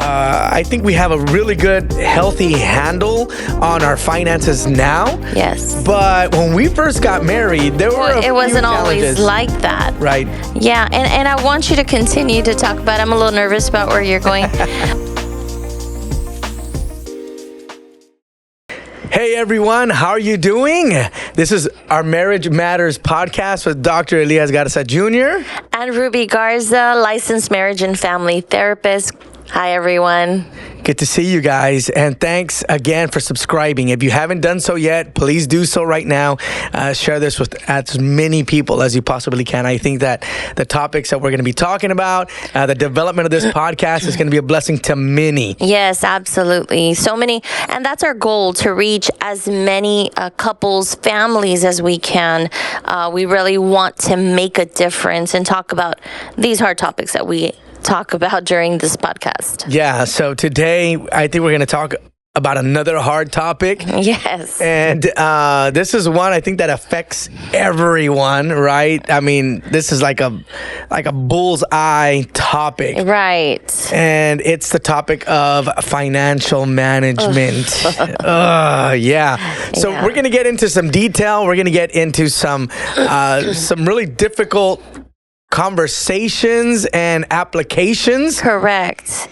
I think we have a really good, healthy handle on our finances now. Yes. But when we first got married, there were it wasn't always like that. Right. Yeah, and I want you to continue to talk about it. I'm a little nervous about where you're going. Hey everyone, how are you doing? This is our Marriage Matters podcast with Dr. WeTheGarzas Jr. And Ruby Garza, licensed marriage and family therapist. Hi everyone. Good to see you guys, and thanks again for subscribing. If you haven't done so yet, please do so right now. Share this with as many people as you possibly can. I think that the topics that we're going to be talking about, the development of this podcast is going to be a blessing to many. Yes, absolutely. So many, and that's our goal, to reach as many couples, families as we can. We really want to make a difference and talk about these hard topics that we talk about during this podcast. Yeah, so today I think we're going to talk about another hard topic. Yes. And this is one I think that affects everyone, right? I mean, this is like a bullseye topic. Right. And it's the topic of financial management. Yeah. So we're going to get into some detail. We're going to get into some really difficult conversations and applications. Correct.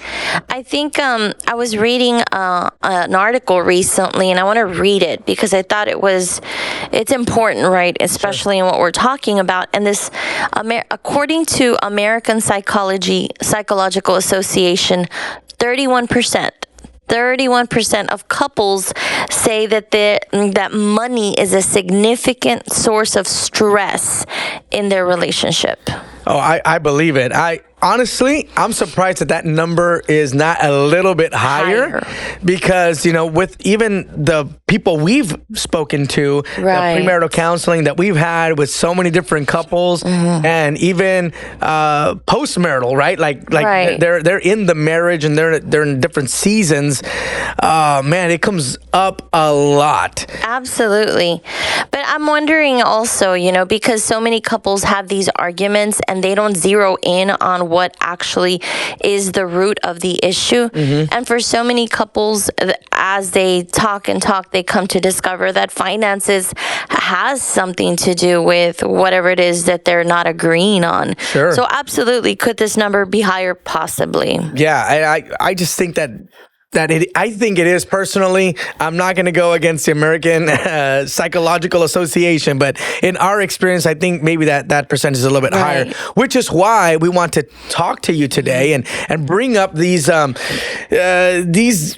I think I was reading an article recently, and I want to read it because I thought it's important, right? Especially in what we're talking about. And this, according to American Psychological Association, 31% of couples say that money is a significant source of stress in their relationship. Oh, I believe it. Honestly, I'm surprised that number is not a little bit higher. Because, with even the people we've spoken to, the premarital counseling that we've had with so many different couples, and even postmarital, right? Like they're in the marriage and they're in different seasons. Man, it comes up a lot. Absolutely. But I'm wondering also, because so many couples have these arguments and they don't zero in on what actually is the root of the issue. And for so many couples, as they talk, they come to discover that finances has something to do with whatever it is that they're not agreeing on. Sure. So absolutely, could this number be higher? Possibly. Yeah, I just think I think it is personally. I'm not going to go against the American Psychological Association, but in our experience, I think maybe that percentage is a little bit higher, which is why we want to talk to you today and bring up these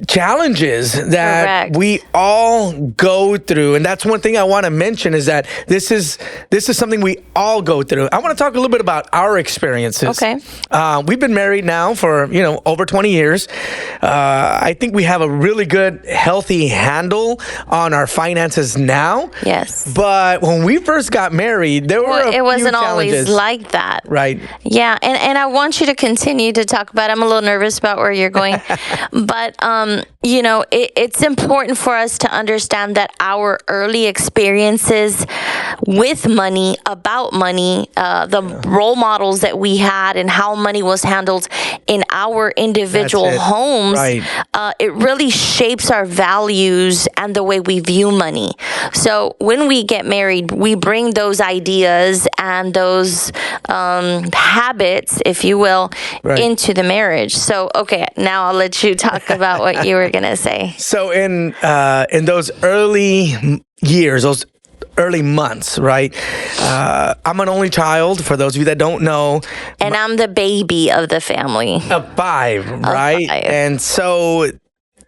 challenges that we all go through. And that's one thing I want to mention is that this is something we all go through. I want to talk a little bit about our experiences. Okay. We've been married now for, over 20 years. I think we have a really good, healthy handle on our finances now. Yes. But when we first got married, there were it wasn't always like that. Right. Yeah, and I want you to continue to talk about it. I'm a little nervous about where you're going. But, it's important for us to understand that our early experiences with money, about money, the role models that we had and how money was handled in our individual homes, it really shapes our values and the way we view money. So when we get married, we bring those ideas and those habits, if you will, into the marriage. So, okay, now I'll let you talk about what you were going to say. So in those early years, those early months, right? I'm an only child, for those of you that don't know. And I'm the baby of the family. Of five, right? And so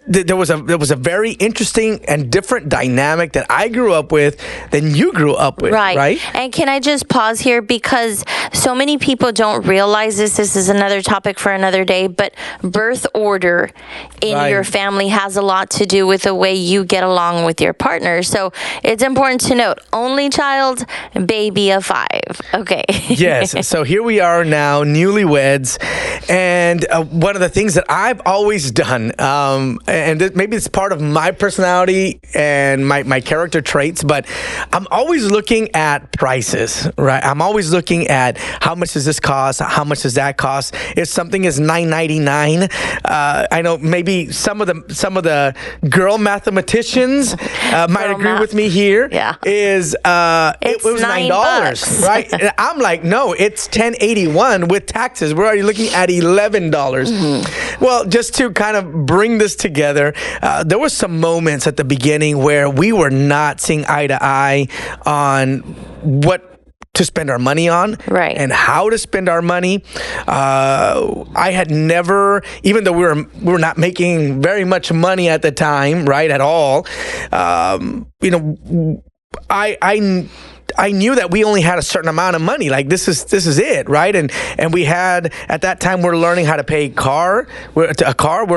there was a very interesting and different dynamic that I grew up with than you grew up with, right? And can I just pause here, because so many people don't realize this. This is another topic for another day, but birth order in your family has a lot to do with the way you get along with your partner. So it's important to note, only child, baby of five. Okay. Yes. So here we are now, newlyweds, And one of the things that I've always done, and maybe it's part of my personality and my character traits, but I'm always looking at prices, right? I'm always looking at how much does this cost? How much does that cost? If something is $9.99, I know maybe some of the girl mathematicians might agree with me here. Yeah. Is it was $9, right? And I'm like, no, it's $10.81 with taxes. We're already looking at $11. Well, just to kind of bring this together, there were some moments at the beginning where we were not seeing eye to eye on what to spend our money on, right, and how to spend our money. I had never, even though we were not making very much money at the time, right, at all. I knew that we only had a certain amount of money. Like this is it, right? And we had at that time we're learning how to pay a car. We're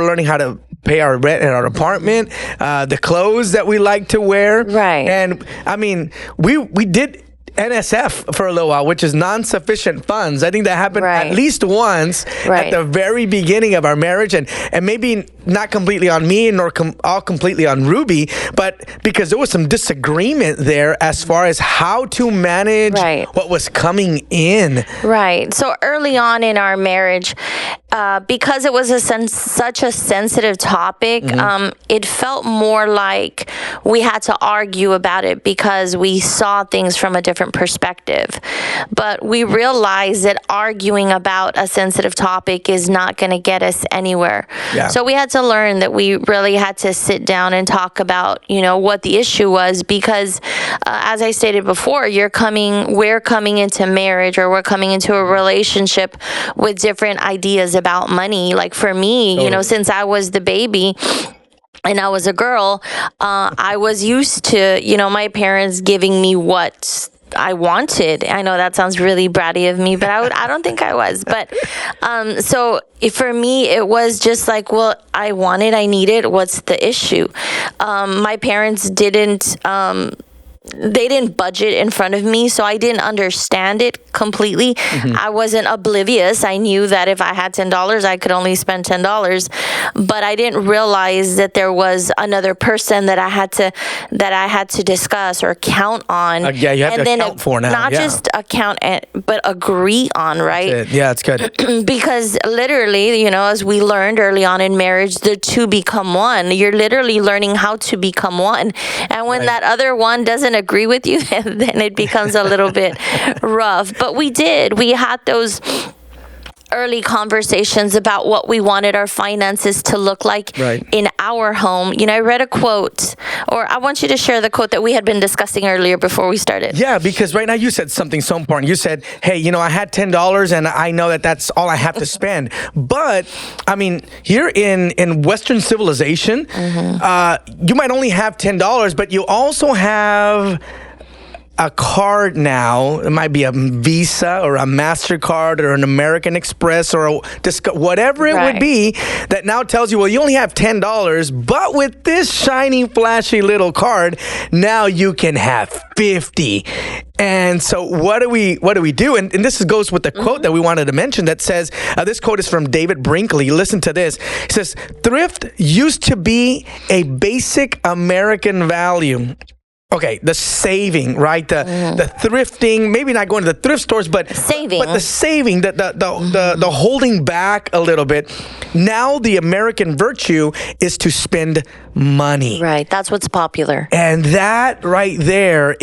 learning how to pay our rent in our apartment, the clothes that we like to wear, right? And I mean, we did NSF for a little while, which is non-sufficient funds. I think that happened at least once at the very beginning of our marriage, and maybe not completely on me nor all completely on Ruby, but because there was some disagreement there as far as how to manage what was coming in. Right. So early on in our marriage, because it was such a sensitive topic, it felt more like we had to argue about it because we saw things from a different perspective. But we realized that arguing about a sensitive topic is not going to get us anywhere. Yeah. So we had to learn that we really had to sit down and talk about, what the issue was, because as I stated before, we're coming into marriage, or we're coming into a relationship with different ideas about money. Like for me, since I was the baby and I was a girl, I was used to, my parents giving me what I wanted. I know that sounds really bratty of me, but I don't think I was. But so for me, it was just like, well, I want it, I need it. What's the issue? My parents didn't budget in front of me, so I didn't understand it completely. I wasn't oblivious. I knew that if I had $10, I could only spend $10, but I didn't realize that there was another person that I had to discuss or count on. You have to account for now. Not just account, but agree on, right? That's it. Yeah, it's good. Because literally, as we learned early on in marriage, the two become one. You're literally learning how to become one, and when that other one doesn't agree with you, then it becomes a little bit rough. But we had those early conversations about what we wanted our finances to look like in our home. I read a quote, or I want you to share the quote that we had been discussing earlier before we started. Yeah, because right now you said something so important. You said, hey, I had $10 and I know that that's all I have to spend. But I mean, here in Western civilization, you might only have $10, but you also have a card now. It might be a Visa or a MasterCard or an American Express or whatever it would be, that now tells you, well, you only have $10, but with this shiny, flashy little card, now you can have 50. And so what do we do? And this goes with the quote that we wanted to mention that says, this quote is from David Brinkley. Listen to this. It says, thrift used to be a basic American value. Okay, the saving, right? The thrifting, maybe not going to the thrift stores, but saving. But the saving, the holding back a little bit. Now the American virtue is to spend money. Right, that's what's popular. And that right there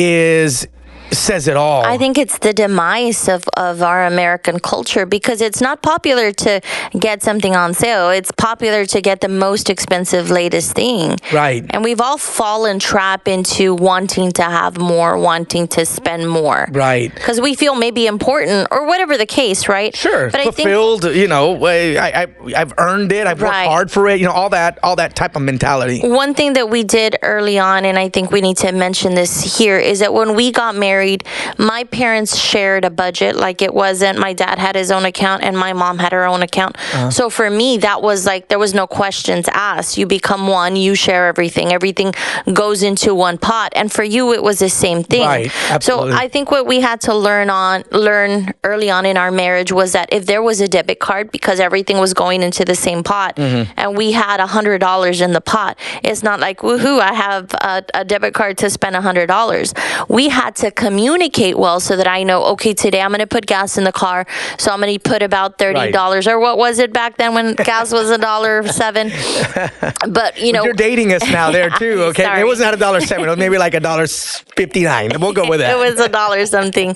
says it all. I think it's the demise of our American culture, because it's not popular to get something on sale. It's popular to get the most expensive, latest thing. Right. And we've all fallen trap into wanting to have more, wanting to spend more. Right. Because we feel maybe important, or whatever the case, right? Sure. But fulfilled, I've earned it. I've worked hard for it. All that type of mentality. One thing that we did early on, and I think we need to mention this here, is that when we got married, married, my parents shared a budget. Like, it wasn't my dad had his own account and my mom had her own account. So for me, that was like, there was no questions asked. You become one, you share everything. Everything goes into one pot. And for you, it was the same thing. Right, absolutely. So I think what we had to learn early on in our marriage was that if there was a debit card, because everything was going into the same pot, and we had $100 in the pot, it's not like, woohoo, I have a debit card to spend $100. We had to communicate well so that I know, okay, today I'm going to put gas in the car, so I'm going to put about $30, or what was it back then when gas was $1.07? But you're dating us now there too, okay? Sorry. It wasn't $1.07. It was maybe like $1.59. We'll go with that. It was $1 something.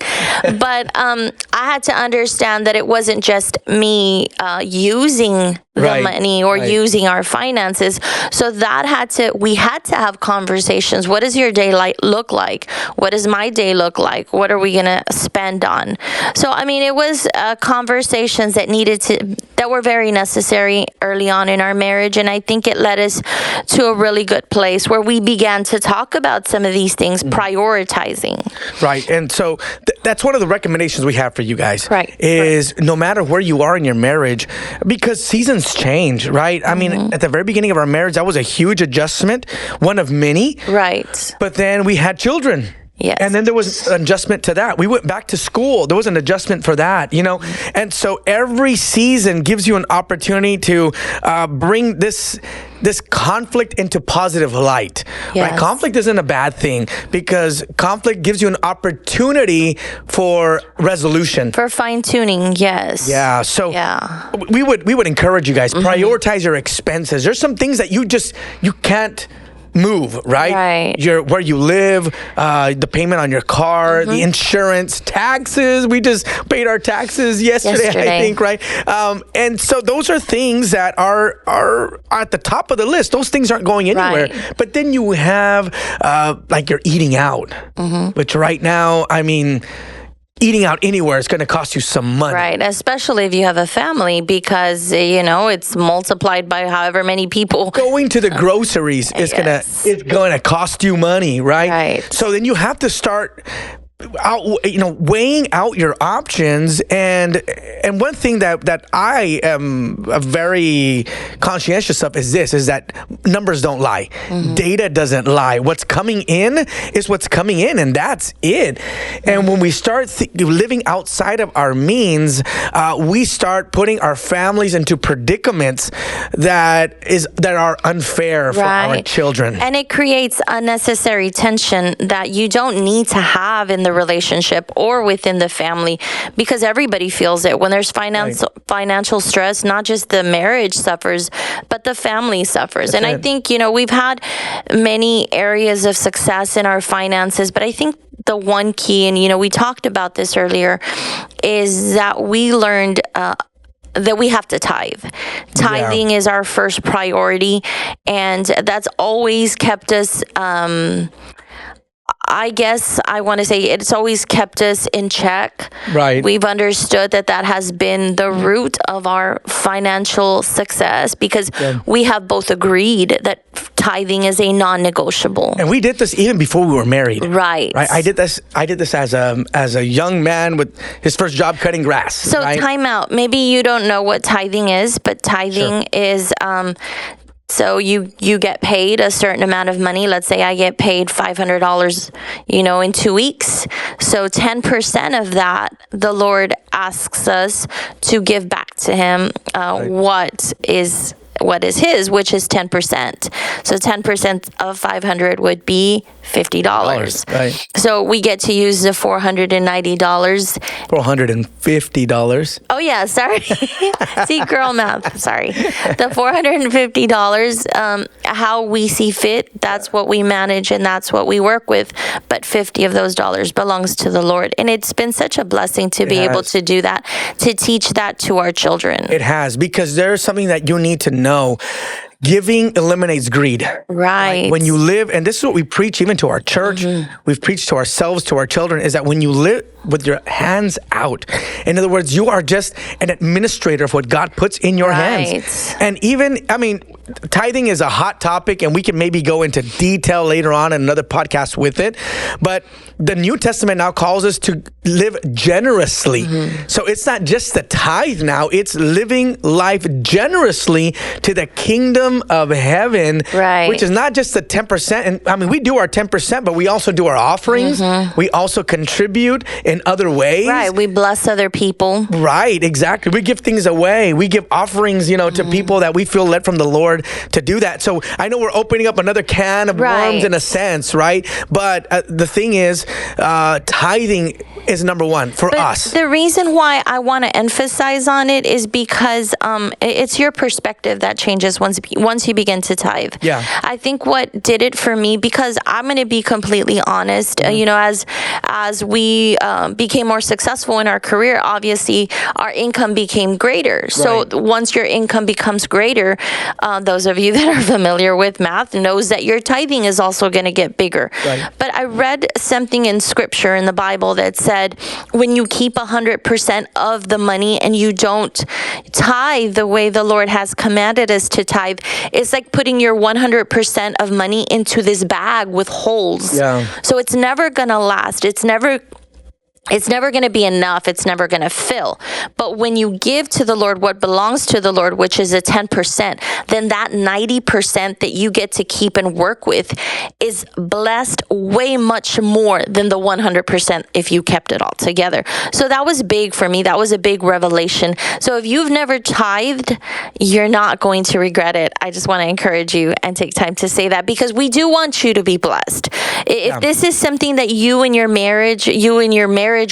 But I had to understand that it wasn't just me using the money or using our finances. So we had to have conversations. What does your day look like? What does my day look like? What are we going to spend on? So, I mean, it was conversations that were very necessary early on in our marriage. And I think it led us to a really good place where we began to talk about some of these things, prioritizing. Right. And so that's one of the recommendations we have for you guys. Right. Is no matter where you are in your marriage, because seasons change, right? I mean, at the very beginning of our marriage, that was a huge adjustment, one of many. Right. But then we had children. Yes. And then there was an adjustment to that. We went back to school. There was an adjustment for that, And so every season gives you an opportunity to bring this conflict into positive light. Yes. Right? Conflict isn't a bad thing because conflict gives you an opportunity for resolution. For fine-tuning, yes. Yeah. So we would encourage you guys, prioritize your expenses. There's some things that you can't move, right? Where you live, the payment on your car, the insurance, taxes. We just paid our taxes yesterday. I think, right? And so those are things that are at the top of the list. Those things aren't going anywhere. Right. But then you have like you're eating out, which right now, I mean, eating out anywhere is going to cost you some money. Right, especially if you have a family because, it's multiplied by however many people. Going to the groceries is going to cost you money, right? Right. So then you have to start weighing out your options, and one thing that I am very conscientious of is that numbers don't lie. Data doesn't lie. What's coming in is what's coming in, and that's it. And when we start living outside of our means, we start putting our families into predicaments that are unfair for our children. And it creates unnecessary tension that you don't need to have in the relationship or within the family, because everybody feels it. When there's financial stress, not just the marriage suffers, but the family suffers. I think, we've had many areas of success in our finances, but I think the one key, and we talked about this earlier, is that we learned that we have to tithe. Tithing is our first priority, and that's always kept us I guess I want to say it's always kept us in check. Right. We've understood that has been the root of our financial success because we have both agreed that tithing is a non-negotiable. And we did this even before we were married. Right. I did this as a young man with his first job cutting grass. So time out. Maybe you don't know what tithing is, but tithing is so you get paid a certain amount of money. Let's say I get paid $500, in 2 weeks. So 10% of that, the Lord asks us to give back to Him what is His, which is 10%. So 10% of 500 would be $50. Right. So we get to use the $490. $450. Oh yeah, sorry. See, girl math. Sorry. The $450. How we see fit. That's what we manage, and that's what we work with. But 50 of those dollars belongs to the Lord, and it's been such a blessing to be able to do that, to teach that to our children. It has, because there's something that you need to know. Giving eliminates greed. Right. When you live, and this is what we preach even to our church, we've preached to ourselves, to our children, is that when you live with your hands out, in other words, you are just an administrator of what God puts in your hands. And even, tithing is a hot topic, and we can maybe go into detail later on in another podcast with it. But the New Testament now calls us to live generously. So it's not just the tithe now, it's living life generously to the kingdom of heaven, which is not just the 10%. And I mean, we do our 10%, but we also do our offerings. We also contribute in other ways. Right. We bless other people. Right. Exactly. We give things away. We give offerings, to people that we feel led from the Lord to do that. So I know we're opening up another can of worms in a sense, right? But the thing is, tithing is number one for us. The reason why I want to emphasize on it is because it's your perspective that changes once you begin to tithe. Yeah. I think what did it for me, because I'm going to be completely honest, as we became more successful in our career, obviously our income became greater. So once your income becomes greater, those of you that are familiar with math knows that your tithing is also going to get bigger. But I read something in scripture in the Bible that said when you keep 100% of the money and you don't tithe the way the Lord has commanded us to tithe, it's like putting your 100% of money into this bag with holes. So it's never going to last. It's never going to be enough. It's never going to fill. But when you give to the Lord what belongs to the Lord, which is a 10%, then that 90% that you get to keep and work with is blessed way much more than the 100% if you kept it all together. So that was big for me. That was a big revelation. So if you've never tithed, you're not going to regret it. I just want to encourage you and take time to say that, because we do want you to be blessed. If this is something that you and your marriage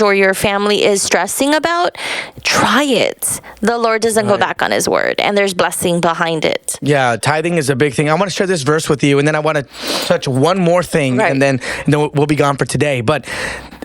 or your family is stressing about, try it. The Lord doesn't go back on his word, and there's blessing behind it. Yeah, tithing is a big thing. I want to share this verse with you, and then I want to touch one more thing, and then we'll be gone for today. But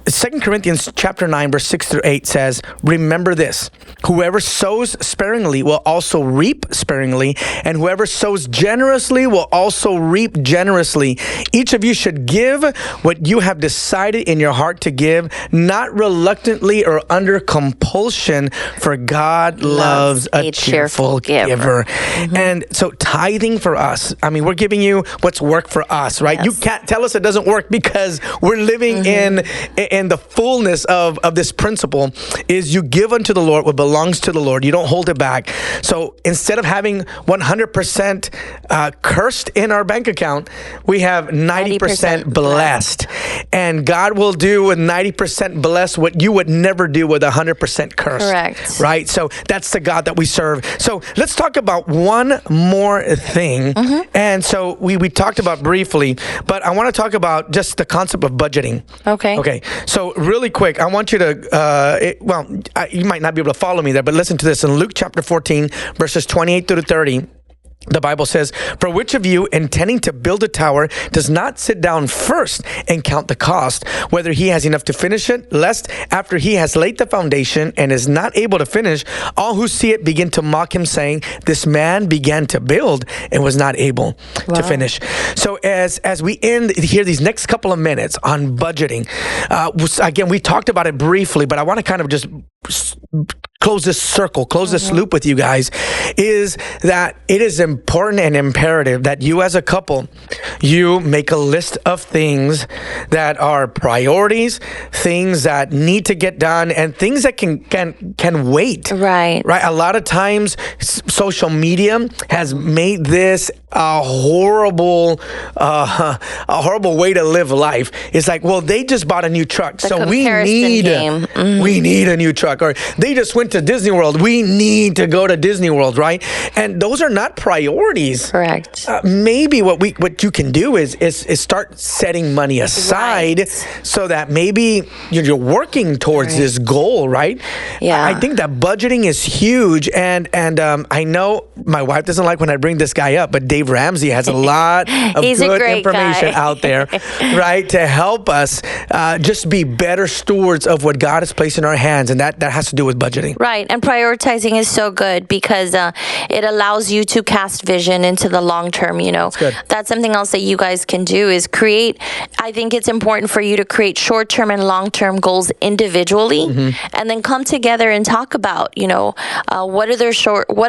2 Corinthians chapter 9, verse 6 through 8 says, remember this, whoever sows sparingly will also reap sparingly, and whoever sows generously will also reap generously. Each of you should give what you have decided in your heart to give, not reluctantly or under compulsion, for God loves a cheerful giver. And so tithing for us, I mean, we're giving you what's worked for us, right? You can't tell us it doesn't work, because we're living in the fullness of this principle is you give unto the Lord what belongs to the Lord. You don't hold it back. So instead of having 100% cursed in our bank account, we have 90% blessed. And God will do with 90% blessed what you would never do with 100% cursed. Correct. Right? So that's the God that we serve. So let's talk about one more thing. And so we talked about briefly, but I want to talk about just the concept of budgeting. Okay. So really quick, I want you to, you might not be able to follow me there, but listen to this. In Luke chapter 14, verses 28 through 30, the Bible says, for which of you intending to build a tower does not sit down first and count the cost, whether he has enough to finish it, lest after he has laid the foundation and is not able to finish, all who see it begin to mock him, saying, this man began to build and was not able to finish. So as we end here these next couple of minutes on budgeting, again, we talked about it briefly, but I want to kind of just close this circle, close this loop with you guys, is that it is important and imperative that you as a couple, you make a list of things that are priorities, things that need to get done, and things that can wait. Right. A lot of times social media has made this a horrible way to live life. It's like, well, they just bought a new truck, so we need a new truck, or they just went to Disney World, we need to go to Disney World, right? And those are not priorities. Correct. Maybe what you can do is start setting money aside, so that maybe you're working towards this goal, right? Yeah. I think that budgeting is huge, and I know my wife doesn't like when I bring this guy up, but Dave Ramsey has a lot of good information out there, right, to help us just be better stewards of what God has placed in our hands, and that has to do with budgeting. Right. And prioritizing is so good because it allows you to cast vision into the long term, That's something else that you guys can do is create. I think it's important for you to create short term and long term goals individually and then come together and talk about, what are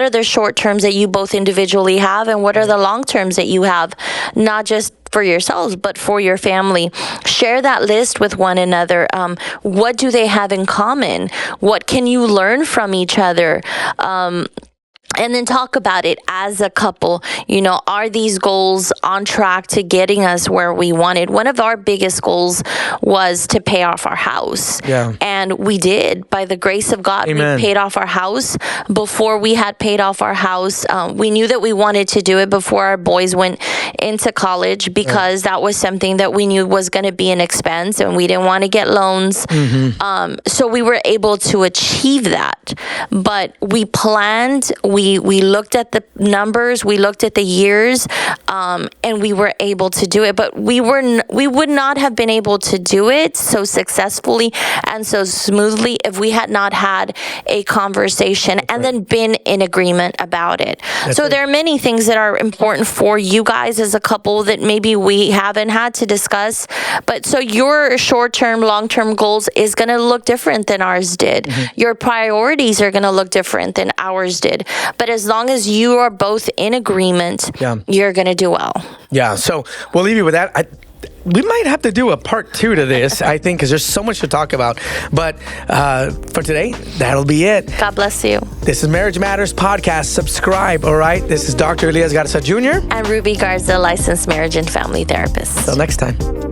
the short terms that you both individually have and what are the long terms that you have, not just for yourselves, but for your family. Share that list with one another. What do they have in common? What can you learn from each other? And then talk about it as a couple. Are these goals on track to getting us where we wanted? One of our biggest goals was to pay off our house. Yeah. And we did. By the grace of God, Amen. We paid off our house. Before we had paid off our house, we knew that we wanted to do it before our boys went into college because that was something that we knew was going to be an expense and we didn't want to get loans. So we were able to achieve that. But we planned, we looked at the numbers, we looked at the years, and we were able to do it. But we would not have been able to do it so successfully and so smoothly if we had not had a conversation and then been in agreement about it. So there are many things that are important for you guys as a couple that maybe we haven't had to discuss. But so your short-term, long-term goals is going to look different than ours did. Your priorities are going to look different than ours did. But as long as you are both in agreement, you're going to do well. Yeah. So we'll leave you with that. We might have to do a part 2 to this, I think, because there's so much to talk about. But for today, that'll be it. God bless you. This is Marriage Matters Podcast. Subscribe, all right? This is Dr. WeTheGarzas Jr. And Ruby Garza, licensed marriage and family therapist. Till next time.